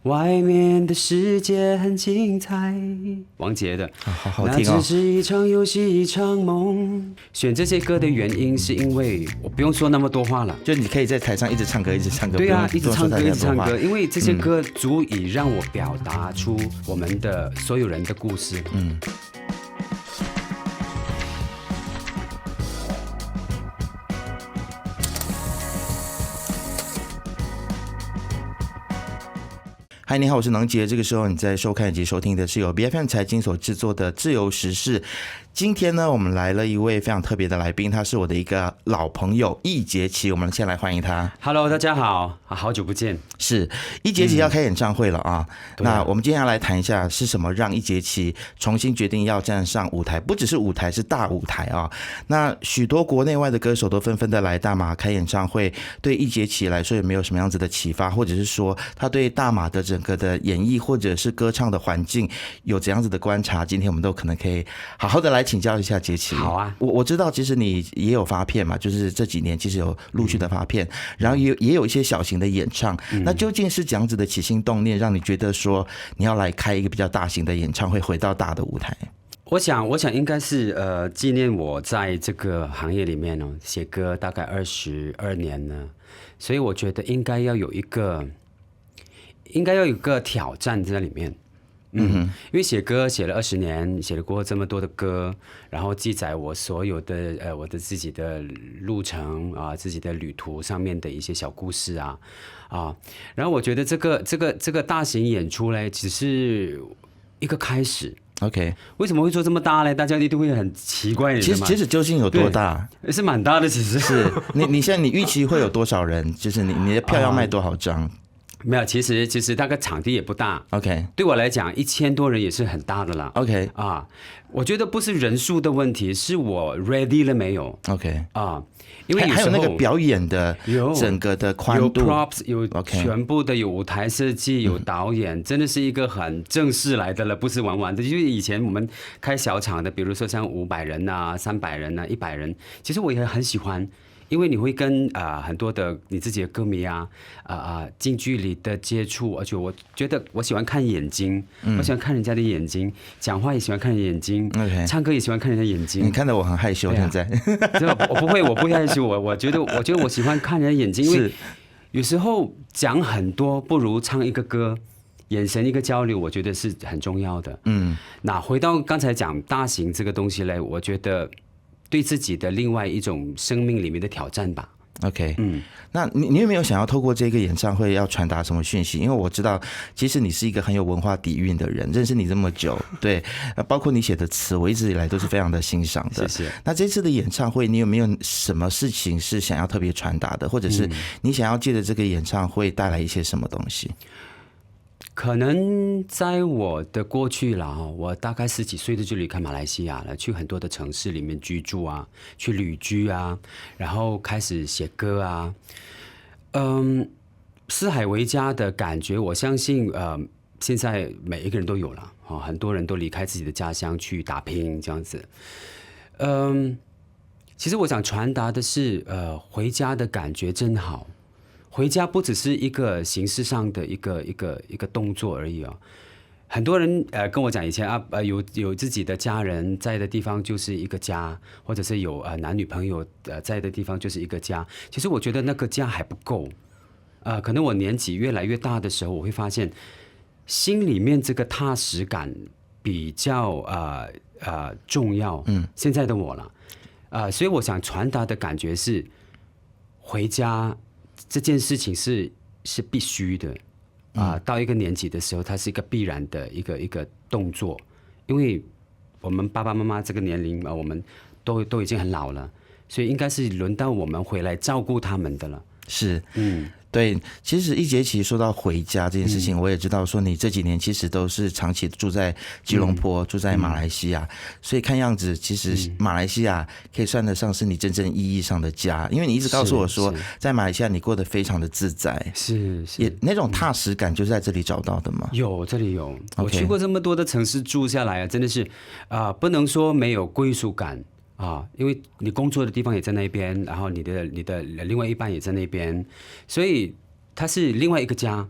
外面的世界很精彩。王杰的，好好听哦。那只是一场游戏，一场梦。选这些歌的原因是因为我不用说那么多话了，就你可以在台上一直唱歌，一直唱歌。对啊，一直唱歌，一直唱歌，因为这些歌足以让我表达出我们的所有人的故事。嗨，你好，我是能杰。这个时候你在收看以及收听的是由 BFM 财经所制作的自由时事。今天呢，我们来了一位非常特别的来宾，他是我的一个老朋友易杰奇，我们先来欢迎他。Hello， 大家好，好久不见。是易杰奇要开演唱会了啊！那我们今天要来谈一下，是什么让易杰奇重新决定要站上舞台？不只是舞台，是大舞台啊！那许多国内外的歌手都纷纷的来大马开演唱会，对易杰奇来说有没有什么样子的启发，或者是说他对大马的整个的演艺或者是歌唱的环境有怎样子的观察？今天我们都可能可以好好的来请教一下杰奇。好啊，我知道，其实你也有发片嘛，就是这几年其实有陆续的发片，然后也有一些小型的演唱。那究竟是怎样子的起心动念，让你觉得说你要来开一个比较大型的演唱会，回到大的舞台？我想应该是纪念我在这个行业里面写歌大概22年了，所以我觉得应该要有一个挑战在里面。因为写歌写了20年，写了过这么多的歌，然后记载我所有的我的自己的路程啊，自己的旅途上面的一些小故事啊，然后我觉得这个大型演出嘞，只是一个开始。OK， 为什么会做这么大呢？大家一定会很奇怪。其实究竟有多大？是蛮大的，其实是你现在你预期会有多少人？就是你的票要卖多少张？没有，其实大概场地也不大。OK， 对我来讲1000多人也是很大的啦。OK， 我觉得不是人数的问题，是我 ready 了没有 ？OK， 因为还有那个表演的整个的宽度，有 props， 有全部的，有舞台设计，有导演，真的是一个很正式来的了，不是玩玩的。就是以前我们开小场的，比如说像500人啊、300人啊、100人，其实我也很喜欢。因为你会跟很多的你自己的歌迷近距离的接触，而且我觉得我喜欢看眼睛，我喜欢看人家的眼睛，讲话也喜欢看眼睛，唱歌也喜欢看人家眼睛。你看得我很害羞，现在我不会害羞，我觉得我喜欢看人家眼睛，因为有时候讲很多不如唱一个歌。眼神一个交流，我觉得是很重要的。那回到刚才讲大型这个东西呢，我觉得对自己的另外一种生命里面的挑战吧。OK， 那你有没有想要透过这个演唱会要传达什么讯息？因为我知道，其实你是一个很有文化底蕴的人，认识你这么久，对，包括你写的词，我一直以来都是非常的欣赏的。谢谢。那这次的演唱会，你有没有什么事情是想要特别传达的，或者是你想要借着这个演唱会带来一些什么东西？可能在我的过去啦，我大概10几岁就离开马来西亚了，去很多的城市里面居住啊，去旅居啊，然后开始写歌啊。四海为家的感觉，我相信现在每一个人都有了，很多人都离开自己的家乡去打拼这样子。其实我想传达的是，回家的感觉真好。回家不只是一个形式上的一个动作而已哦。很多人跟我讲以前有自己的家人在的地方就是一个家，或者是有男女朋友在的地方就是一个家。其实我觉得那个家还不够。可能我年纪越来越大的时候，我会发现心里面这个踏实感比较重要。现在的我了，所以我想传达的感觉是回家。这件事情是必须的到一个年纪的时候，它是一个必然的一个动作，因为我们爸爸妈妈这个年龄我们都已经很老了，所以应该是轮到我们回来照顾他们的了。是，对，其实易杰奇说到回家这件事情，我也知道说你这几年其实都是长期住在吉隆坡，住在马来西亚，所以看样子其实马来西亚可以算得上是你真正意义上的家，因为你一直告诉我说，在马来西亚你过得非常的自在，也那种踏实感就是在这里找到的吗？有，这里有，我去过这么多的城市住下来真的是不能说没有归属感。因为你工作的地方也在那边，然后你的另外一半也在那边，所以它是另外一个家。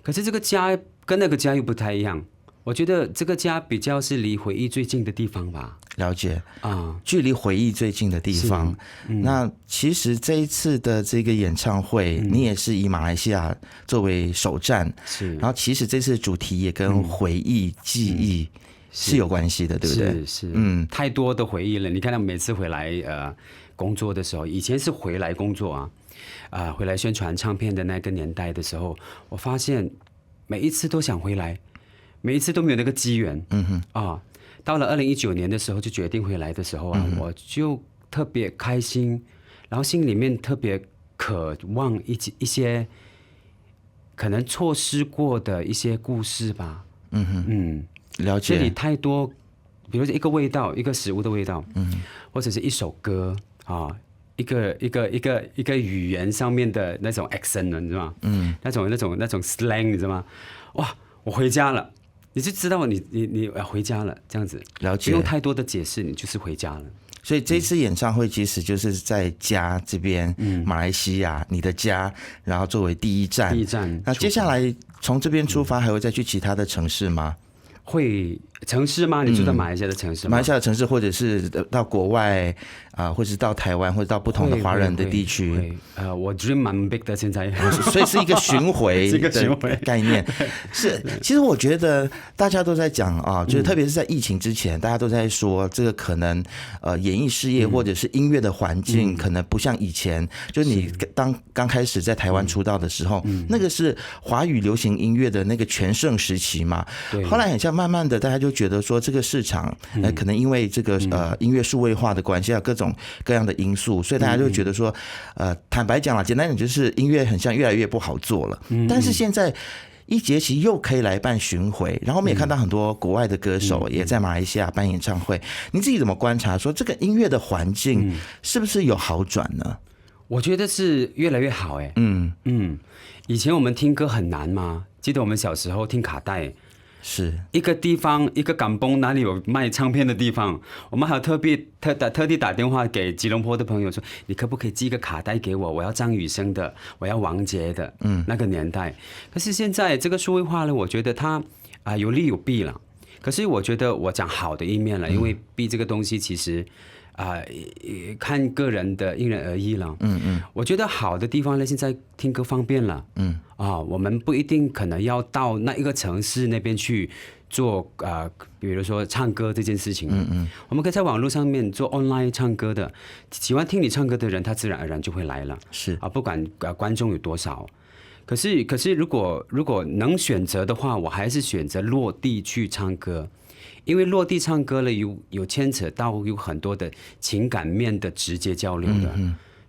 可是这个家跟那个家又不太一样。我觉得这个家比较是离回忆最近的地方吧。了解啊，距离回忆最近的地方。那其实这一次的这个演唱会，你也是以马来西亚作为首站，是。然后其实这次的主题也跟回忆、记忆是有关系的，对不对？是，太多的回忆了。你看他每次回来工作的时候，以前是回来工作回来宣传唱片的那个年代的时候，我发现每一次都想回来。每一次都没有那个机缘，到了2019年的时候就决定回来的时候我就特别开心，然后心里面特别渴望一些可能错失过的一些故事吧。了解。这里太多，比如说一个味道，一个食物的味道，或者是一首歌一个语言上面的那种 accent， 你知道吗？那种 slang， 你知道吗？哇，我回家了。你就知道你回家了，这样子，了解，不用太多的解释，你就是回家了。所以这次演唱会其实就是在家这边，马来西亚你的家，然后作为第一站。那接下来从这边出发，还会再去其他的城市吗？会城市吗？你住在马来西亚的城市吗？马来西亚的城市，或者是到国外或者是到台湾，或者到不同的华人的地区。我 dream 蛮 big 的，现在，所以是一个巡回的概念。是，其实我觉得大家都在讲就是特别是在疫情之前，大家都在说这个可能演艺事业或者是音乐的环境，可能不像以前，就是你刚开始在台湾出道的时候，那个是华语流行音乐的那个全盛时期嘛。后来很像慢慢的，大家就觉得说这个市场可能因为这个音乐数位化的关系，各种各样的因素，所以大家就觉得说坦白讲啦，简单点就是音乐很像越来越不好做了。但是现在一节期又可以来办巡回，然后我们也看到很多国外的歌手也在马来西亚办演唱会。你自己怎么观察说这个音乐的环境是不是有好转呢？我觉得是越来越好以前我们听歌很难嘛，记得我们小时候听卡带。是一个地方，一个港崩哪里有卖唱片的地方，我们还有特地打电话给吉隆坡的朋友说，你可不可以寄个卡带给我？我要张雨生的，我要王杰的。那个年代。可是现在这个数位化呢，我觉得它有利有弊了。可是我觉得我讲好的一面了，因为弊这个东西其实看个人的因人而异了。我觉得好的地方呢，现在听歌方便了。我们不一定可能要到那一个城市那边去做比如说唱歌这件事情。我们可以在网络上面做 online 唱歌的，喜欢听你唱歌的人，他自然而然就会来了。是不管观众有多少。可是如果能选择的话，我还是选择落地去唱歌。因为落地唱歌了有牵扯到有很多的情感面的直接交流的，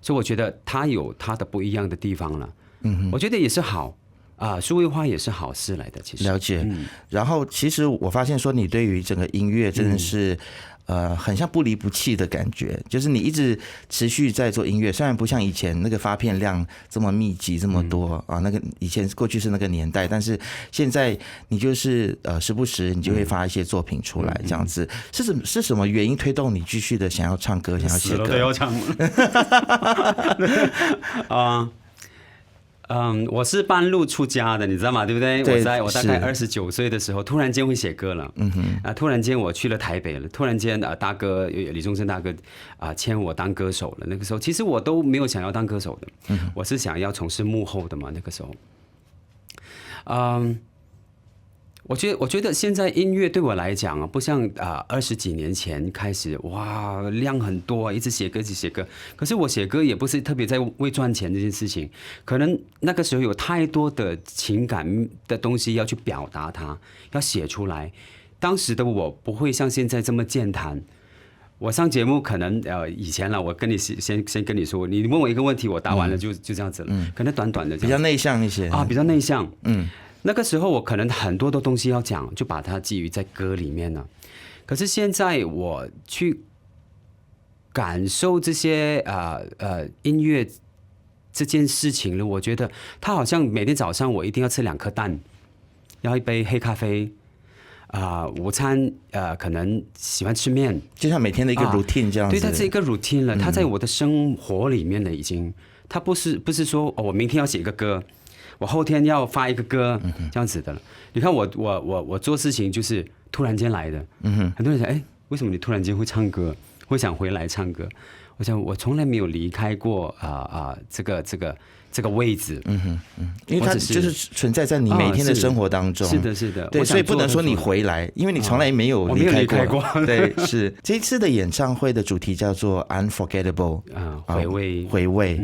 所以我觉得它有它的不一样的地方了。我觉得也是好数位化也是好事来的。其实了解。然后其实我发现说你对于整个音乐真的是很像不离不弃的感觉，就是你一直持续在做音乐，虽然不像以前那个发片量这么密集这么多那个以前过去是那个年代，但是现在你就是时不时你就会发一些作品出来，这样子是什么原因推动你继续的想要唱歌，想要写歌？都要唱我是半路出家的，你知道吗？对不对？我大概29岁的时候，突然间会写歌了。突然间我去了台北了。突然间大哥李宗盛大哥签我当歌手了。那个时候其实我都没有想要当歌手的，我是想要从事幕后的嘛。那个时候，我觉得现在音乐对我来讲不像20几年前开始哇量很多一直写歌一直写歌。可是我写歌也不是特别在为赚钱这件事情，可能那个时候有太多的情感的东西要去表达它，要写出来。当时的我不会像现在这么健谈。我上节目可能以前了，我跟你先跟你说，你问我一个问题，我答完了就这样子了。可能短短的这样子，比较内向一些比较内向。那个时候我可能很多的东西要讲，就把它寄予在歌里面了。可是现在我去感受这些音乐这件事情了，我觉得它好像每天早上我一定要吃2颗蛋，要一杯黑咖啡，午餐可能喜欢吃面，就像每天的一个 routine 这样子。对，它是一个 routine 了，它在我的生活里面了已经。它不是说我明天要写一个歌。我后天要发一个歌，这样子的了。你看我做事情就是突然间来的，很多人想，哎，为什么你突然间会唱歌，会想回来唱歌？我想我从来没有离开过这个位置，因为它就是存在在你每天的生活当中。是的，是的，对，所以不能说你回来，因为你从来没有离开过。对，是这一次的演唱会的主题叫做 Unforgettable， 回味。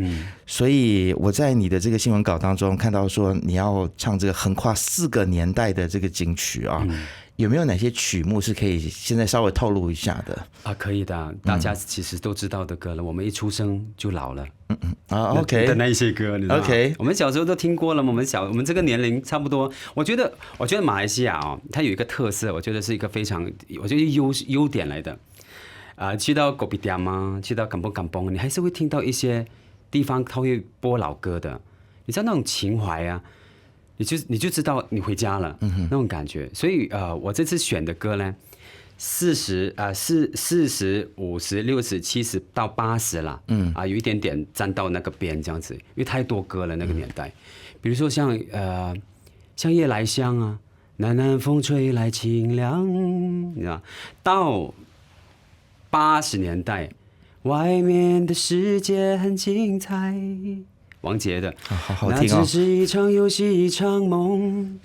所以我在你的这个新闻稿当中看到说你要唱这个横跨4个年代的这个金曲啊。有没有哪些曲目是可以现在稍微透露一下的啊？可以的，大家其实都知道的歌了。我们一出生就老了，OK 的那一些歌，你知道吗 ？OK， 我们小时候都听过了。我们这个年龄差不多。我觉得马来西亚它有一个特色，我觉得是一个非常，我觉得优点来的。去到kopitiam店去到kampung，你还是会听到一些地方他会播老歌的。你知道那种情怀啊。你就知道你回家了，那种感觉。所以我这次选的歌呢，40、50、60、70到80啦，有一点点站到那个边这样子，因为太多歌了那个年代。比如说像夜来香啊，南南风吹来清凉，你知道，到80年代，外面的世界很精彩。王杰的，好听哦。那只是一场游戏，一场梦。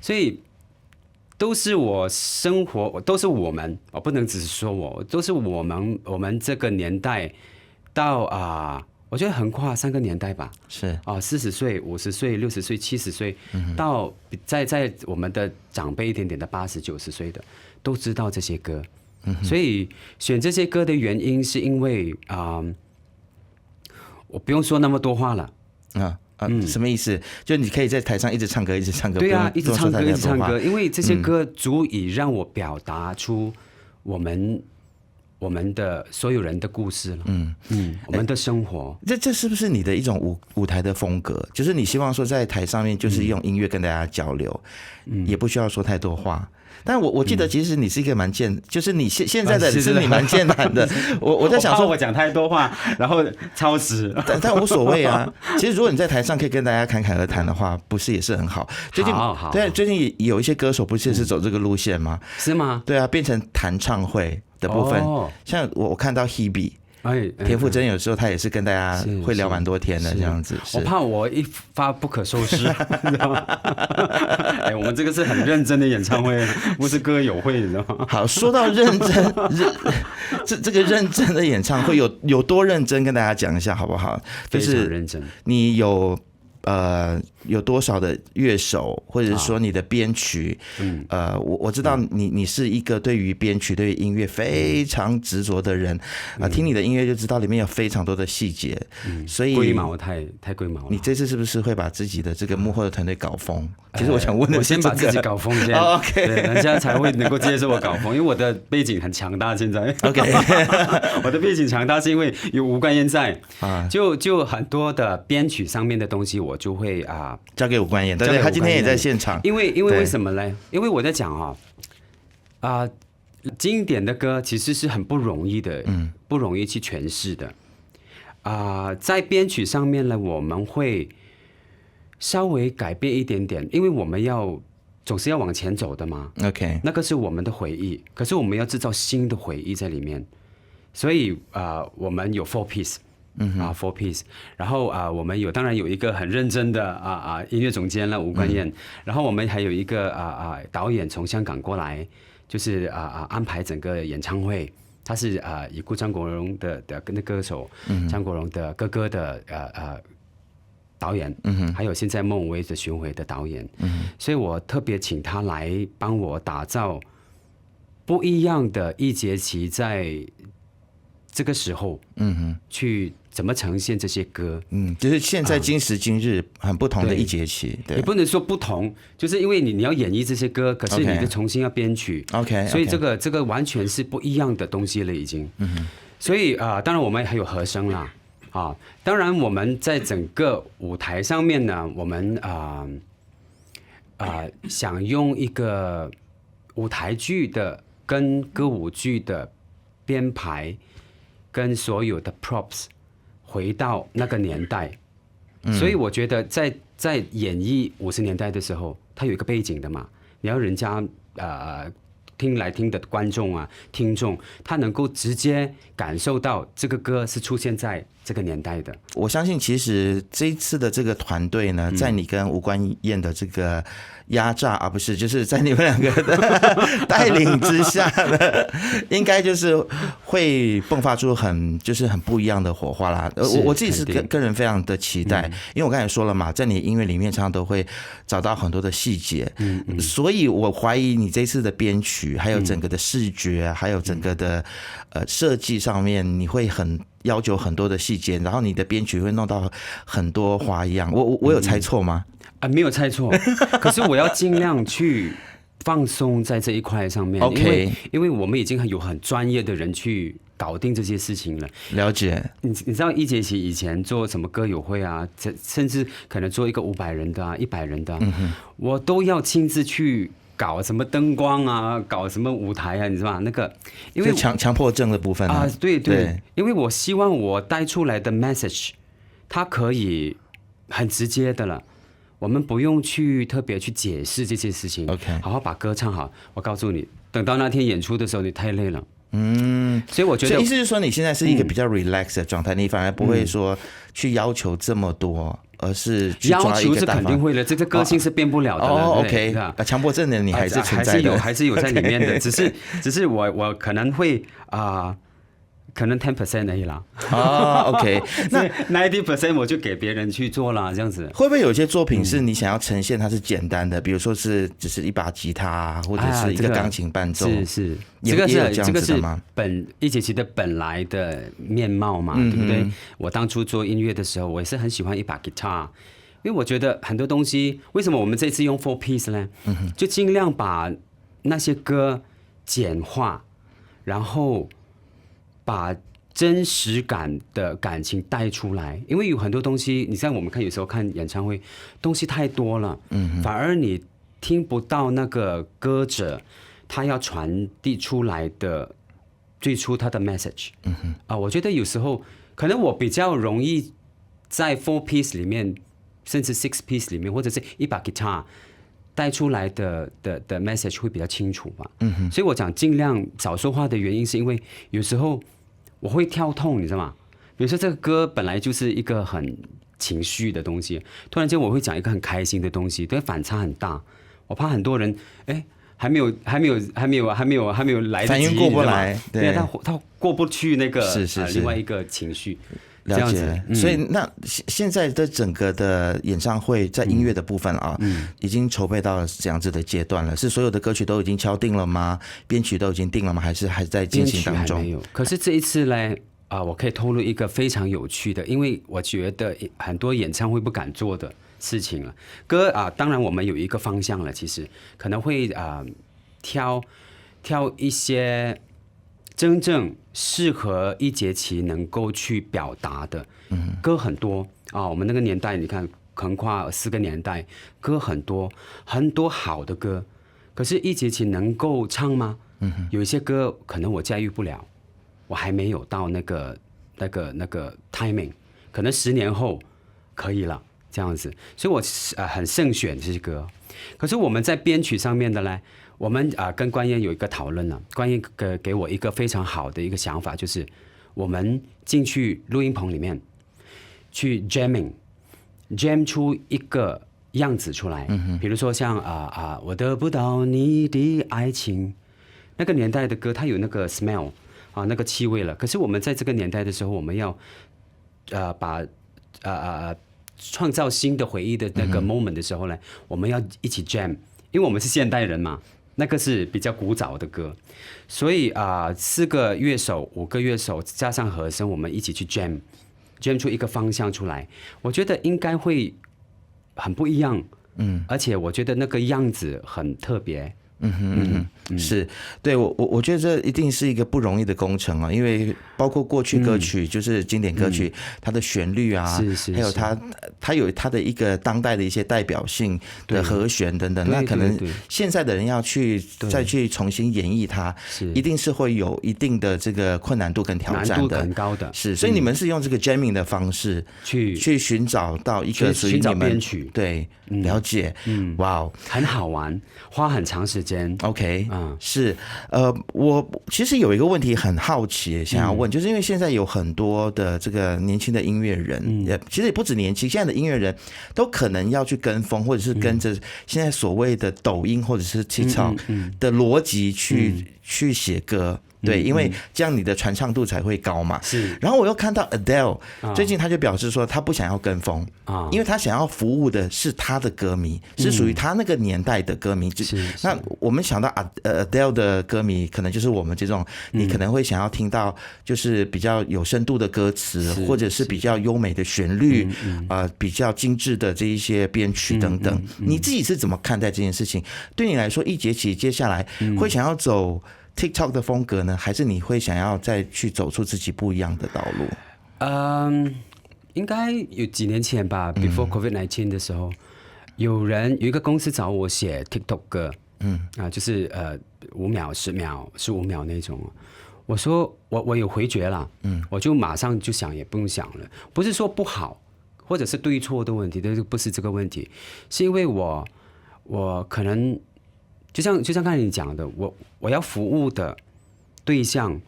所以都是我生活，都是我们，不能只是说我，都是我们这个年代到我觉得横跨3个年代吧。是40岁、50岁、60岁、70岁，到在我们的长辈一点点的80、90岁的，都知道这些歌。所以选这些歌的原因是因为我不用说那么多话了什么意思？就你可以在台上一直唱歌，一直唱歌。对啊，一直唱歌，一直唱歌，因为这些歌足以让我表达出我们的所有人的故事了。我们的生活。这是不是你的一种舞台的风格？就是你希望说在台上面就是用音乐跟大家交流，也不需要说太多话。但我记得其实你是一个蛮就是你现在的是你蛮健谈的。我在想说我讲太多话，然后超时，但无所谓啊。其实如果你在台上可以跟大家侃侃而谈的话，不是也是很好。最近也有一些歌手不是走这个路线吗？是吗？对啊，变成弹唱会的部分。像我看到 Hebe。田馥甄有时候他也是跟大家会聊蛮多天的这样子。我怕我一发不可收拾，你知道吗？我们这个是很认真的演唱会，不是歌友会，你知道吗？好，说到认真，这个认真的演唱会有多认真，跟大家讲一下好不好？就是非常认真。你有多少的乐手，或者说你的编曲？我知道你是一个对于编曲、对于音乐非常执着的人听你的音乐就知道里面有非常多的细节，所以龟毛太龟毛了。你这次是不是会把自己的这个幕后的团队搞疯？其实我想问的是我先把自己搞疯先，OK， 人家才会能够接受我搞疯，因为我的背景很强大。现在 OK， 我的背景强大是因为有吴冠燕在就很多的编曲上面的东西我就会交给吴冠燕，对，他今天也在现场。因为为什么呢？因为我在讲经典的歌其实是很不容易的，不容易去诠释的。在编曲上面呢，我们会稍微改变一点点，因为我们总是要往前走的嘛。OK， 那个是我们的回忆，可是我们要制造新的回忆在里面，所以我们有 4 piece。4 piece， 然后我们当然有一个很认真的音乐总监了吴冠燕，然后我们还有一个导演从香港过来，就是安排整个演唱会，他是已故张国荣的那歌手，张国荣的哥哥的导演，还有现在孟文蔚的巡回的导演，所以我特别请他来帮我打造不一样的一节期，在这个时候，去怎么呈现这些歌？就是现在今时今日很不同的一节期，对，也不能说不同，就是因为你要演绎这些歌，可是你的重新要编曲 ，OK， 所以这个完全是不一样的东西了，已经。所以当然我们还有和声啦，当然我们在整个舞台上面呢，我们想用一个舞台剧的跟歌舞剧的编排，跟所有的 props。回到那个年代，所以我觉得在演绎50年代的时候，它有一个背景的嘛，你要人家听来听的观众啊、听众，他能够直接感受到这个歌是出现在这个年代的。我相信，其实这一次的这个团队呢，在你跟吴冠彦的这个压榨啊，不是，就是在你们两个的带领之下呢，应该就是会迸发出很不一样的火花啦。我自己是个人非常的期待，因为我刚才说了嘛，在你音乐里面常常都会找到很多的细节，所以我怀疑你这次的编曲，还有整个的视觉，还有整个的设计上面，你会很要求很多的细节，然后你的编曲会弄到很多花样。我有猜错吗？没有猜错，可是我要尽量去放松在这一块上面。OK， 因为我们已经有很专业的人去搞定这些事情了。了解。你知道一节期以前做什么歌友会啊，甚至可能做一个500人的啊、100人的啊，我都要亲自去搞什么灯光啊，搞什么舞台啊，你知道吗？那个因为强迫症的部分啊，对，因为我希望我带出来的 message， 它可以很直接的了。我们不用去特别去解释这些事情 ，OK， 好好把歌唱好。我告诉你，等到那天演出的时候，你太累了。所以我觉得，意思是说你现在是一个比较 relax 的状态，你反而不会说去要求这么多，而是去抓一个要求是肯定会的，这个个性是变不了的了。OK， 强迫症的你还是存在的，还是有在里面的，只是我可能会可能 10% 而已啦。OK， 那 90% 我就给别人去做啦，这样子。会不会有些作品是你想要呈现它是简单的，比如说是只是一把吉他，或者是一个钢琴伴奏？是，这个是一节期的本来的面貌嘛，对不对？我当初做音乐的时候，我也是很喜欢一把吉他，因为我觉得很多东西，为什么我们这次用 4 piece 呢？就尽量把那些歌简化，然后把真实感的感情带出来，因为有很多东西，你像我们有时候看演唱会，东西太多了，反而你听不到那个歌者他要传递出来的最初他的 message。我觉得有时候可能我比较容易在 4 piece 里面，甚至6 piece 里面，或者是一把 guitar 带出来的 message 会比较清楚吧。所以我讲尽量少说话的原因，是因为有时候我会跳痛，你知道吗？比如说这个歌本来就是一个很情绪的东西，突然间我会讲一个很开心的东西，对，反差很大。我怕很多人还没有来得及反应过不来，对，他过不去那个是另外一个情绪。了解，所以那现在的整个的演唱会在音乐的部分啊，已经筹备到这样子的阶段了。是所有的歌曲都已经敲定了吗？编曲都已经定了吗？还是还在进行当中？编曲还没有。可是这一次呢，我可以透露一个非常有趣的，因为我觉得很多演唱会不敢做的事情了。歌当然我们有一个方向了，其实可能会挑一些真正适合一节期能够去表达的歌很多我们那个年代，你看横跨4个年代，歌很多很多好的歌，可是一节期能够唱吗？有一些歌可能我驾驭不了，我还没有到那个 timing， 可能10年后可以了这样子，所以我很慎选这些歌。可是我们在编曲上面的呢，我们跟关燕有一个讨论了，关燕给我一个非常好的一个想法，就是我们进去录音棚里面去 jam 出一个样子出来，比如说像我得不到你的爱情，那个年代的歌它有那个 smell 那个气味了，可是我们在这个年代的时候，我们要把创造新的回忆的那个 moment 的时候呢，我们要一起 jam， 因为我们是现代人嘛，那个是比较古早的歌，所以4个乐手、5个乐手加上和声，我们一起去 jam 出一个方向出来，我觉得应该会很不一样，而且我觉得那个样子很特别，是对我觉得这一定是一个不容易的工程啊，因为包括过去歌曲，就是经典歌曲，它的旋律啊，还有它有它的一个当代的一些代表性的和弦等等，那可能现在的人要去再去重新演绎它，一定是会有一定的这个困难度跟挑战的，难度很高的。是，所以你们是用这个 jamming 的方式去寻找到一个属于你们寻找编曲，对，了解，哇哦，很好玩，花很长时间。OK，是，我其实有一个问题很好奇，想要问，就是因为现在有很多的这个年轻的音乐人，其实也不止年轻，现在的音乐人都可能要去跟风，或者是跟着现在所谓的抖音或者是 TikTok 的逻辑去写歌。对，因为这样你的传唱度才会高嘛。是。然后我又看到 Adele 最近他就表示说，他不想要跟风啊，因为他想要服务的是他的歌迷，是属于他那个年代的歌迷。那我们想到Adele 的歌迷，可能就是我们这种，你可能会想要听到就是比较有深度的歌词，或者是比较优美的旋律，比较精致的这一些编曲等等。你自己是怎么看待这件事情？对你来说，一节起接下来会想要走TikTok 的风格呢，还是你会想要再去走出自己不一样的道路？应该有几年前吧，before COVID-19 的时候，有一个公司找我写 TikTok 歌，就是5秒、10秒、15秒那种。我说我有回绝了，我就马上就想，也不用想了，不是说不好，或者是对错的问题，不是这个问题，是因为我可能。就像刚才你讲的，我要服务的对象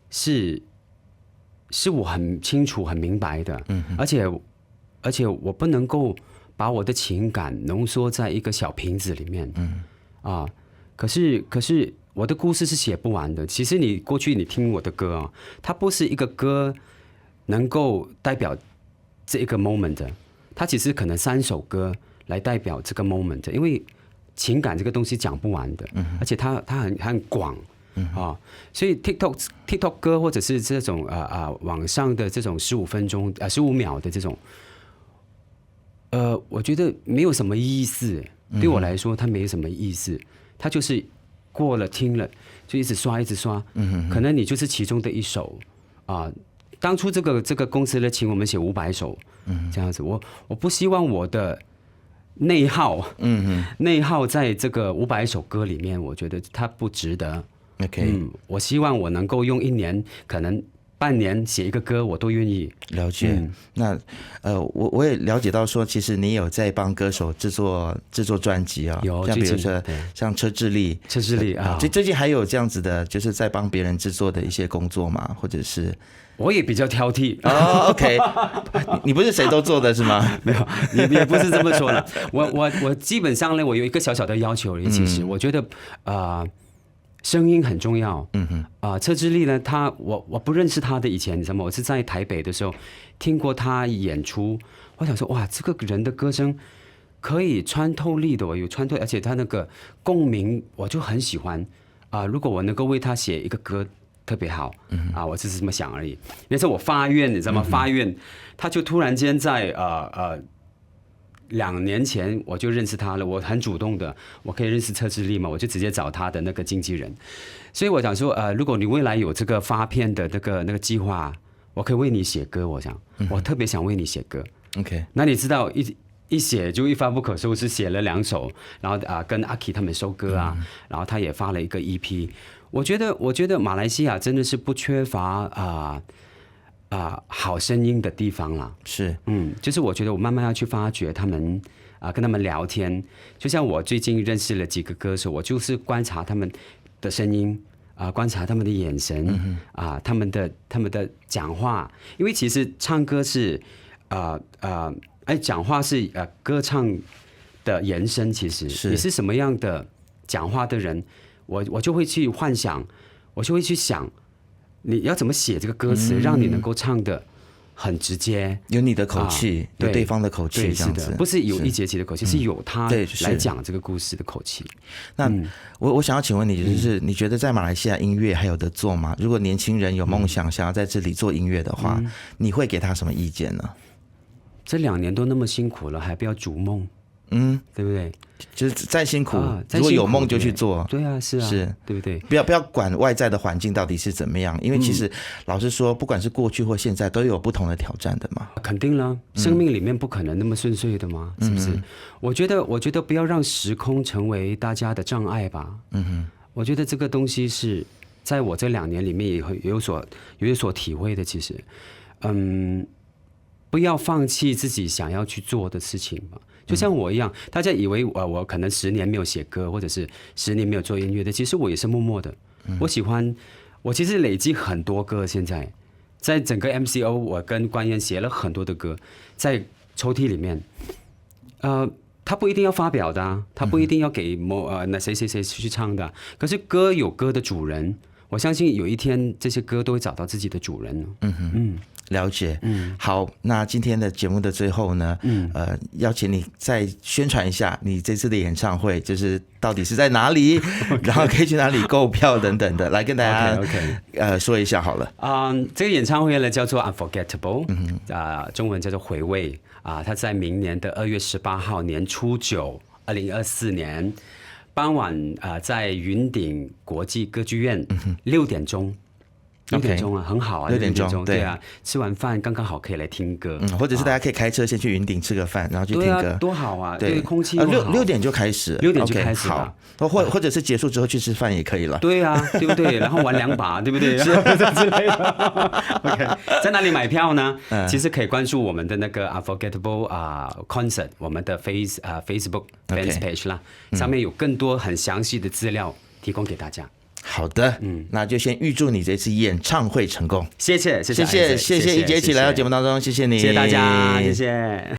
是我很清楚、很明白的，而且我不能够把我的情感浓缩在一个小瓶子里面，可是我的故事是写不完的。其实你过去你听我的歌啊，它不是一个歌能够代表这一个 moment 的，它其实可能3首歌来代表这个 moment， 因为情感这个东西讲不完的，而且它很广所以 TikTok 歌或者是这种网上的这种15分钟15秒的这种，我觉得没有什么意思，对我来说它没什么意思，它就是过了听了就一直刷，可能你就是其中的一首当初这个公司呢请我们写500首，这样子，我不希望我的内耗在这个500首歌里面，我觉得它不值得。OK，我希望我能够用1年，可能半年写一个歌，我都愿意。了解。那我也了解到说，其实你有在帮歌手制作专辑啊，有，像比如说像车智莉啊，最近还有这样子的，就是在帮别人制作的一些工作嘛，或者是。我也比较挑剔OK， 你不是谁都做的是吗？没有，也不是这么说了。我基本上呢，我有一个小小的要求，其实我觉得声音很重要。车智莉呢，我不认识她的以前，你知道吗？我是在台北的时候听过她演出，我想说哇，这个人的歌声可以穿透力的，有穿透，而且她那个共鸣我就很喜欢如果我能够为她写一个歌。特别好我只是这么想而已。那时候我发愿，你知道吗？发愿，他就突然间在2年前我就认识他了。我很主动的，我可以认识车智莉嘛，我就直接找他的那个经纪人。所以我想说，如果你未来有这个发片的那个计划，我可以为你写歌。我想，我特别想为你写歌。OK， 那你知道一写就一发不可收拾，写了2首，然后跟阿 Key 他们收歌然后他也发了一个 EP。我觉得马来西亚真的是不缺乏好声音的地方啦。是，就是我觉得我慢慢要去发掘他们跟他们聊天。就像我最近认识了几个歌手，我就是观察他们的声音观察他们的眼神他们的讲话，因为其实唱歌是讲话是歌唱的延伸，其实你是什么样的讲话的人。我就会去幻想，我就会去想，你要怎么写这个歌词，让你能够唱的很直接，有你的口气，有对方的口气，这样子，不是有一节气的口气，是有他来讲这个故事的口气。那我想要请问你，就是你觉得在马来西亚音乐还有得做吗？如果年轻人有梦想，想要在这里做音乐的话，你会给他什么意见呢？这2年都那么辛苦了，还不要逐梦。对不对？就是再辛苦，再辛苦如果有梦就去做。对啊，是啊，是，对不对？不要管外在的环境到底是怎么样，因为其实老实说，不管是过去或现在，都有不同的挑战的嘛。肯定了，生命里面不可能那么顺遂的嘛，是不是？我觉得不要让时空成为大家的障碍吧。我觉得这个东西是在我这2年里面也有所体会的。其实，不要放弃自己想要去做的事情吧。就像我一样，大家以为我可能10年没有写歌，或者是10年没有做音乐的，其实我也是默默的。我其实累积很多歌，现在整个 MCO， 我跟关妍写了很多的歌，在抽屉里面。他不一定要发表的啊，他不一定要给那谁去唱的啊。可是歌有歌的主人，我相信有一天这些歌都会找到自己的主人。了解。好，那今天的节目的最后呢，邀请你再宣传一下你这次的演唱会，就是到底是在哪里，然后可以去哪里购票等等的，来跟大家说一下好了。这个演唱会呢叫做 Unforgettable，中文叫做回味它在明年的2月18号年初9，2024年傍晚在云顶国际歌剧院6点钟。6点钟啊，很好啊，6点钟，对啊，吃完饭刚刚好可以来听歌，或者是大家可以开车先去云顶吃个饭，然后去听歌，对啊，多好啊，对，空气6点就开始，6点就开始了，或者是结束之后去吃饭也可以了，对啊，对不对？然后玩2把，对不对？是之类的。OK， 在哪里买票呢？其实可以关注我们的那个 Unforgettable Concert， 我们的Facebook Fans Page 啦，上面有更多很详细的资料提供给大家。好的，那就先预祝你这次演唱会成功。谢谢一杰一起来到节目当中，谢谢你，谢谢大家，谢谢。